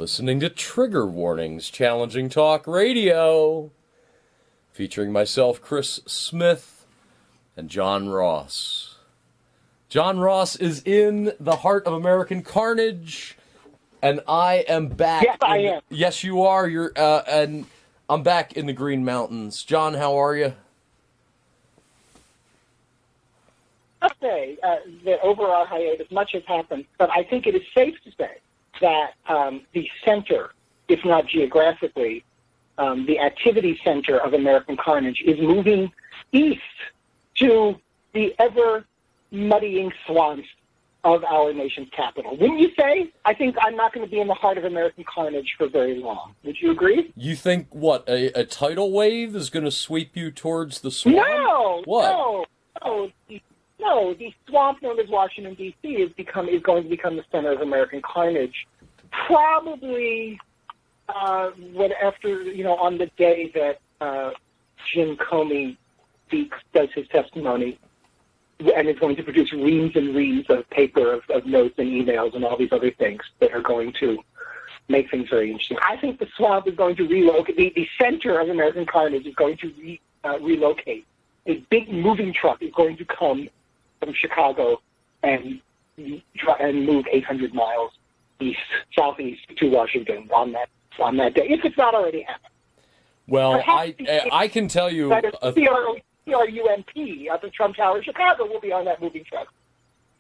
listening to Trigger Warnings, Challenging Talk Radio, featuring myself, Chris Smith, and John Ross. John Ross is in the heart of American carnage, and I am back. Yes, I am. Yes, you are. And I'm back in the Green Mountains. John, how are you? I'll say that over our hiatus, much has happened, but I think it is safe to say that the center, if not geographically, the activity center of American carnage is moving east to the ever-muddying swamps of our nation's capital. Wouldn't you say? I think I'm not going to be in the heart of American carnage for very long. Would you agree? You think, what, a tidal wave is going to sweep you towards the swamp? No! What? No, the swamp known as Washington, D.C. is going to become the center of American carnage. Probably on the day that Jim Comey does his testimony and is going to produce reams and reams of paper of notes and emails and all these other things that are going to make things very interesting. I think the swamp is going to relocate. The center of American carnage is going to relocate. A big moving truck is going to come from Chicago and move 800 miles southeast to Washington on that day, if it's not already happened. Well, I can tell you... CRUMP at the Trump Tower in Chicago will be on that moving truck.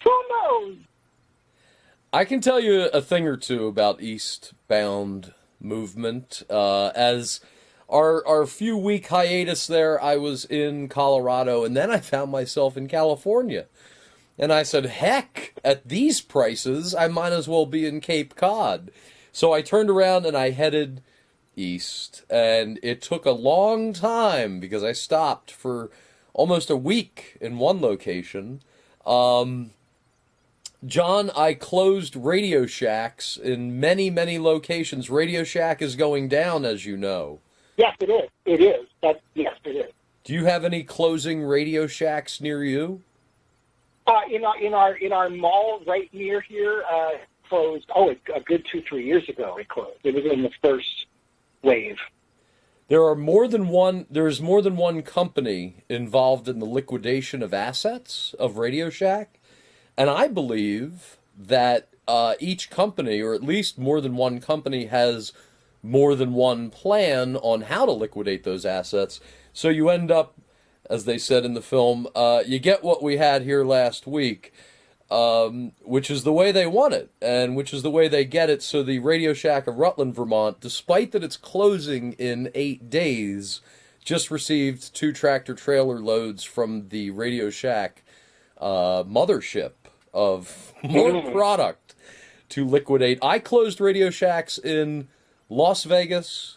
Who knows? I can tell you a thing or two about eastbound movement. As our few-week hiatus there, I was in Colorado, and then I found myself in California. And I said, heck, at these prices, I might as well be in Cape Cod. So I turned around and I headed east. And it took a long time because I stopped for almost a week in one location. John, I closed Radio Shacks in many, many locations. Radio Shack is going down, as you know. Yes, it is. It is. Yes, it is. Do you have any closing Radio Shacks near you? In our mall right near here, closed. A good 2-3 years ago it closed. It was in the first wave. There is more than one company involved in the liquidation of assets of Radio Shack, and I believe that each company, or at least more than one company, has more than one plan on how to liquidate those assets. So you end up, as they said in the film, you get what we had here last week, which is the way they want it, and which is the way they get it. So the Radio Shack of Rutland, Vermont, despite that it's closing in 8 days, just received 2 tractor-trailer loads from the Radio Shack mothership of more product to liquidate. I closed Radio Shacks in Las Vegas,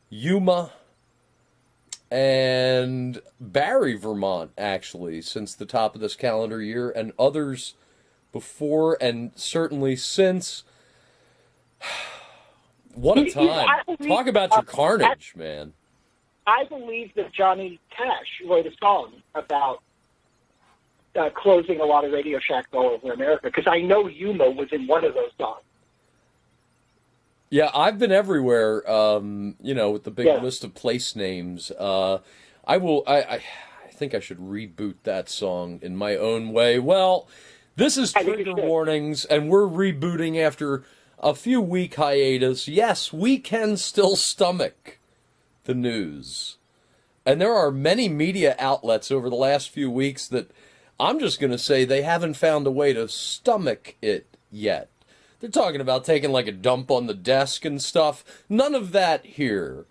Yuma, and Barry, Vermont, actually, since the top of this calendar year, and others before and certainly since. What a time. Talk about your carnage, man. I believe that Johnny Cash wrote a song about closing a lot of Radio Shacks all over America, because I know Yuma was in one of those songs. Yeah, I've been everywhere, with the big list of place names. I think I should reboot that song in my own way. Well, this is Trigger Warnings, and we're rebooting after a few week hiatus. Yes, we can still stomach the news. And there are many media outlets over the last few weeks that I'm just going to say they haven't found a way to stomach it yet. They're talking about taking like a dump on the desk and stuff. None of that here.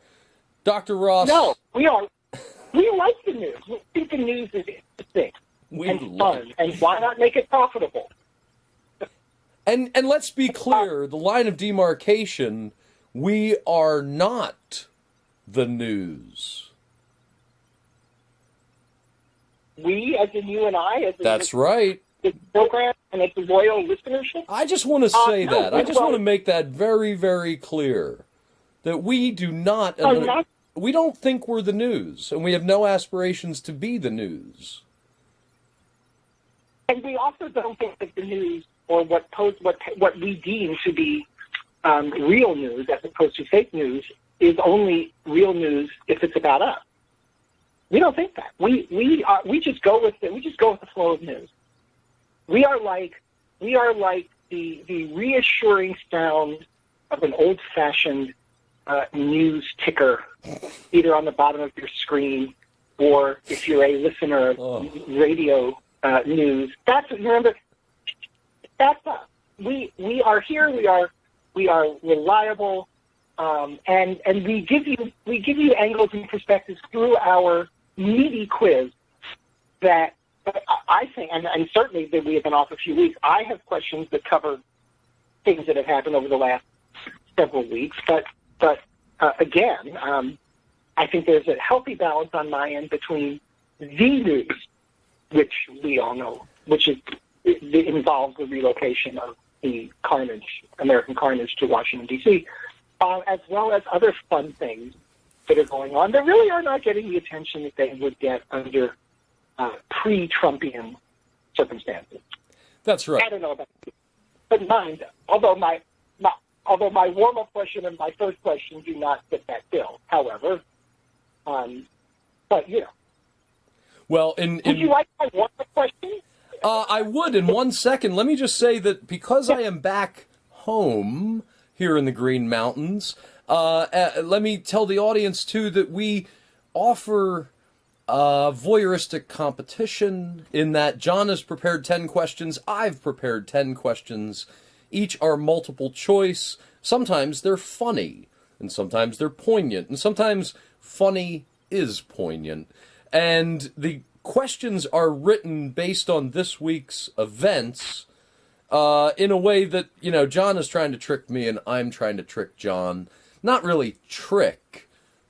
Dr. Ross. No, we like the news. We think the news is interesting and fun. And why not make it profitable? And let's be clear, the line of demarcation, we are not the news. We, as in you and I? That's right. The program and its loyal listenership? I just want to say that. I just want to make that very, very clear. That we do not... we don't think we're the news, and we have no aspirations to be the news. And we also don't think that the news, or what we deem to be real news as opposed to fake news is only real news if it's about us. We don't think that. We just go with it. We just go with the flow of news. We are like the reassuring sound of an old-fashioned news ticker, either on the bottom of your screen or if you're a listener of radio news. Remember, that's us. We are here. We are reliable, and we give you angles and perspectives through our meaty quiz that I think, and certainly that we have been off a few weeks. I have questions that cover things that have happened over the last several weeks, but again, I think there's a healthy balance on my end between the news, which we all know, which involves the relocation of the American carnage to Washington, D.C., as well as other fun things that are going on that really are not getting the attention that they would get under pre-Trumpian circumstances. That's right. I don't know about you, but mind, although my warm-up question and my first question do not fit that bill, however, but, you know. Well, would you like my warm-up question? I would in 1 second. Let me just say that because I am back home here in the Green Mountains, let me tell the audience, too, that we offer voyeuristic competition in that John has prepared 10 questions, I've prepared 10 questions. Each are multiple choice. Sometimes they're funny, and sometimes they're poignant, and sometimes funny is poignant. And the questions are written based on this week's events in a way that, you know, John is trying to trick me and I'm trying to trick John. Not really trick,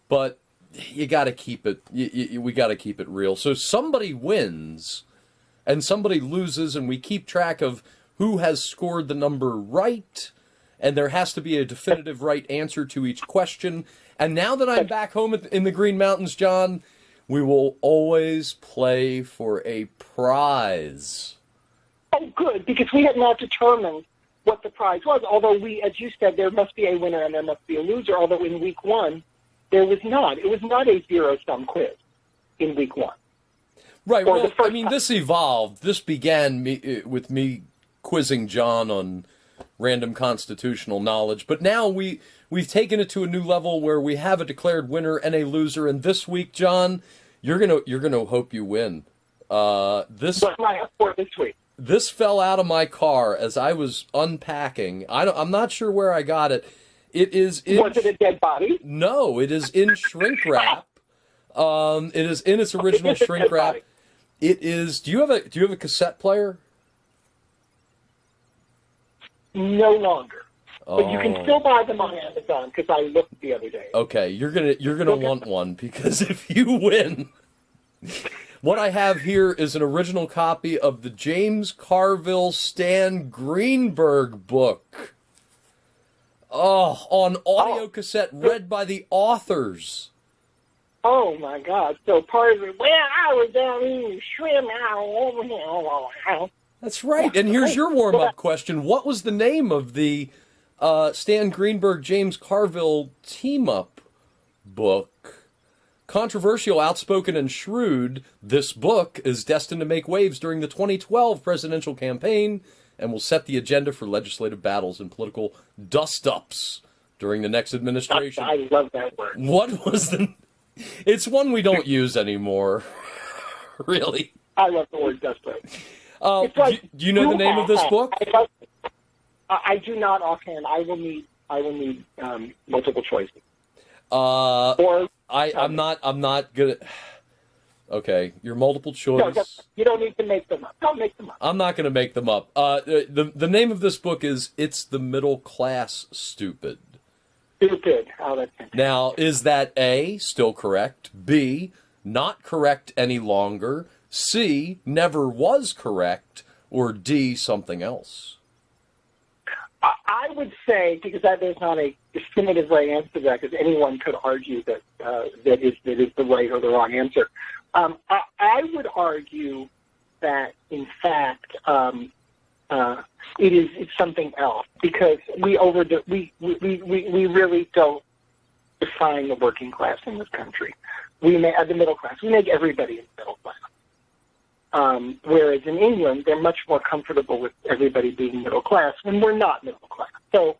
but you got to keep it, we got to keep it real. So somebody wins and somebody loses, and we keep track of who has scored the number right, and there has to be a definitive right answer to each question. And now that I'm back home in the Green Mountains, John, we will always play for a prize. Oh, good, because we had not determined what the prize was, although we, as you said, there must be a winner and there must be a loser, although in week one, there was not. It was not a zero-sum quiz in week one. Right, well, I mean, this evolved. This began with me quizzing John on random constitutional knowledge, but now we've taken it to a new level where we have a declared winner and a loser, and this week, John, you're gonna hope you win. What's my score this week? This fell out of my car as I was unpacking. I'm not sure where I got it. Was it a dead body? No, it is in shrink wrap. It is in its original shrink wrap. It is. Do you have a cassette player? No longer. But you can still buy them on Amazon because I looked the other day. Okay, you're gonna want one, because if you win, what I have here is an original copy of the James Carville Stan Greenberg book. Oh, on audio cassette, read by the authors. Oh my God! So part of it. Well, I was down eating shrimp over here. That's right. And here's your warm-up question: what was the name of the Stan Greenberg, James Carville team-up book? Controversial, outspoken, and shrewd, this book is destined to make waves during the 2012 presidential campaign and will set the agenda for legislative battles and political dust-ups during the next administration. I love that word. What was the... It's one we don't use anymore, really. I love the word dust-up. Do you know the name of this book? I do not offhand. I will need multiple choices. I'm not good at... Okay, your multiple choice. No, you don't need to make them up. Don't make them up. I'm not going to make them up. The name of this book is It's the Middle Class Stupid. Stupid. Oh, that's fantastic. Now, is that A, still correct, B, not correct any longer, C, never was correct, or D, something else? I would say, because there's not a definitive right answer to that, because anyone could argue that that is the right or the wrong answer. I would argue that, in fact, It's something else, because we really don't define the working class in this country. The middle class. We make everybody in the middle class. Whereas in England, they're much more comfortable with everybody being middle class when we're not middle class. So,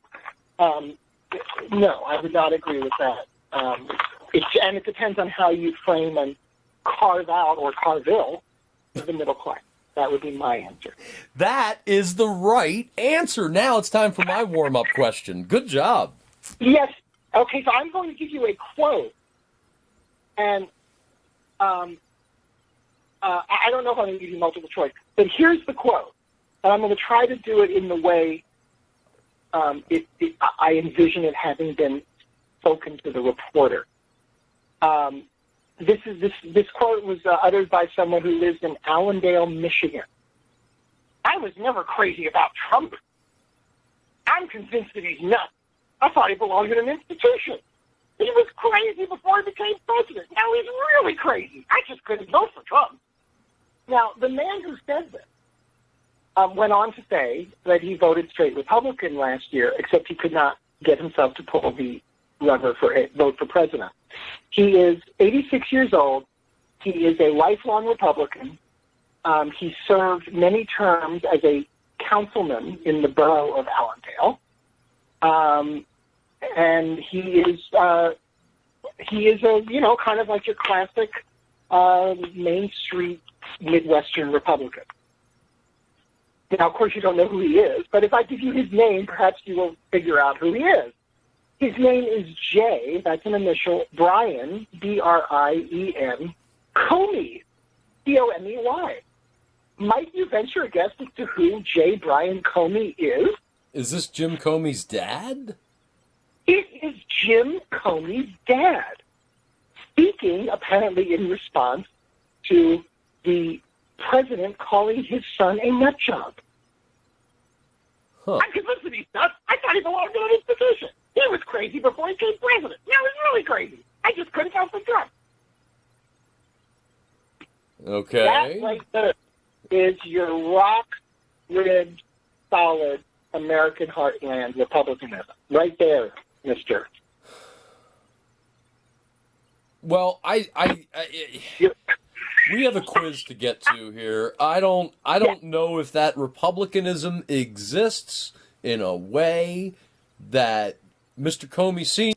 no, I would not agree with that. And it depends on how you frame and carve out or carville the middle class. That would be my answer. That is the right answer. Now it's time for my warm-up question. Good job. Yes. Okay, so I'm going to give you a quote. And I don't know if I'm going to give you multiple choice, but here's the quote. And I'm going to try to do it in the way I envision it having been spoken to the reporter. This quote was uttered by someone who lives in Allendale, Michigan. I was never crazy about Trump. I'm convinced that he's nuts. I thought he belonged in an institution. He was crazy before he became president. Now he's really crazy. I just couldn't vote for Trump. Now, the man who said this went on to say that he voted straight Republican last year, except he could not get himself to pull the lever for vote for president. He is 86 years old. He is a lifelong Republican. He served many terms as a councilman in the borough of Allendale. And he is a, kind of like your classic Main Street Midwestern Republican. Now, of course, you don't know who he is, but if I give you his name, perhaps you will figure out who he is. His name is J, that's an initial, Brian, B-R-I-E-N, Comey, C-O-M-E-Y. Might you venture a guess as to who J. Brian Comey is? Is this Jim Comey's dad? It is Jim Comey's dad, speaking apparently in response to the president calling his son a nut job. Huh. I'm convinced that he's nuts. I thought he belonged in an institution. He was crazy before he became president. Now he's really crazy. I just couldn't vote for Trump. Okay. That right there is your rock-ribbed, solid American heartland Republicanism. Right there, mister. Well, we have a quiz to get to here. I don't know if that Republicanism exists in a way that Mr. Comey Sr.